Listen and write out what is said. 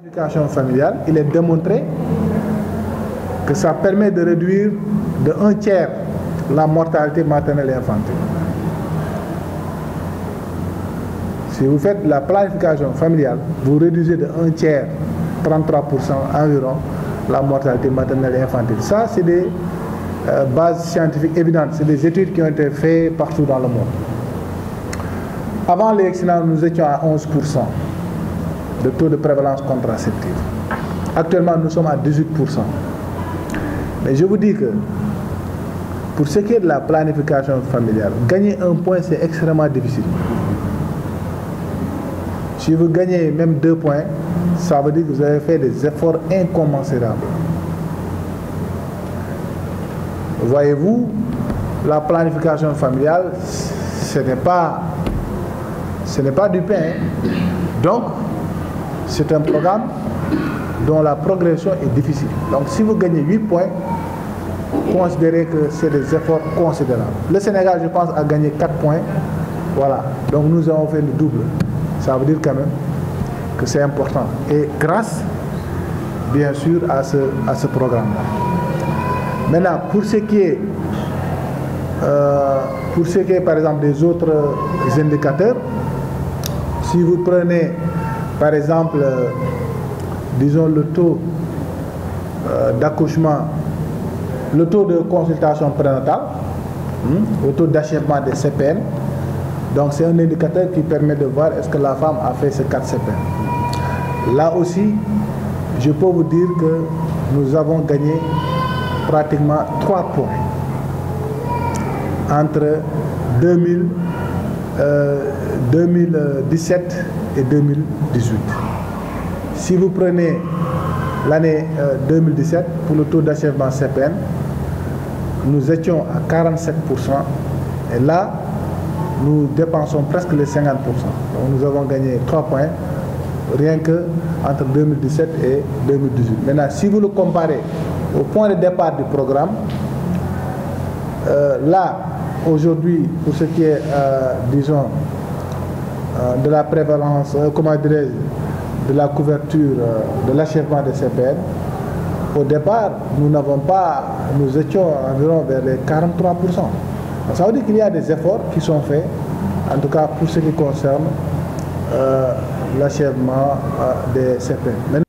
L'éducation familiale, il est démontré que ça permet de réduire de 1/3 la mortalité maternelle et infantile. Si vous faites la planification familiale, vous réduisez de 1/3, 33% environ, la mortalité maternelle et infantile. Ça, c'est des bases scientifiques évidentes, c'est des études qui ont été faites partout dans le monde. Avant l'accident, nous étions à 11% de taux de prévalence contraceptive. Actuellement, nous sommes à 18%. Mais je vous dis que pour ce qui est de la planification familiale, gagner un point, c'est extrêmement difficile. Si vous gagnez même 2 points, ça veut dire que vous avez fait des efforts incommensurables. Voyez-vous, la planification familiale, ce n'est pas du pain. Donc, c'est un programme dont la progression est difficile. Donc, si vous gagnez 8 points, considérez que c'est des efforts considérables. Le Sénégal, je pense, a gagné 4 points. Voilà. Donc, nous avons fait le double. Ça veut dire quand même que c'est important. Et grâce, bien sûr, à ce programme-là. Maintenant, pour ce qui est, par exemple, des autres indicateurs, si vous prenez, par exemple, disons le taux d'accouchement, le taux de consultation prénatale, le taux d'achèvement des CPN, donc c'est un indicateur qui permet de voir est-ce que la femme a fait ces 4 CPN. Là aussi, je peux vous dire que nous avons gagné pratiquement 3 points entre 2017 et 2018. Si vous prenez l'année 2017, pour le taux d'achèvement CPN, nous étions à 47%, et là, nous dépensons presque les 50%. Donc nous avons gagné 3 points, rien que entre 2017 et 2018. Maintenant, si vous le comparez au point de départ du programme, là, aujourd'hui, pour ce qui est, disons, de la prévalence, comment dirais-je, de la couverture, de l'achèvement des CPN, au départ, nous étions environ vers les 43%. Ça veut dire qu'il y a des efforts qui sont faits, en tout cas pour ce qui concerne l'achèvement des CPN.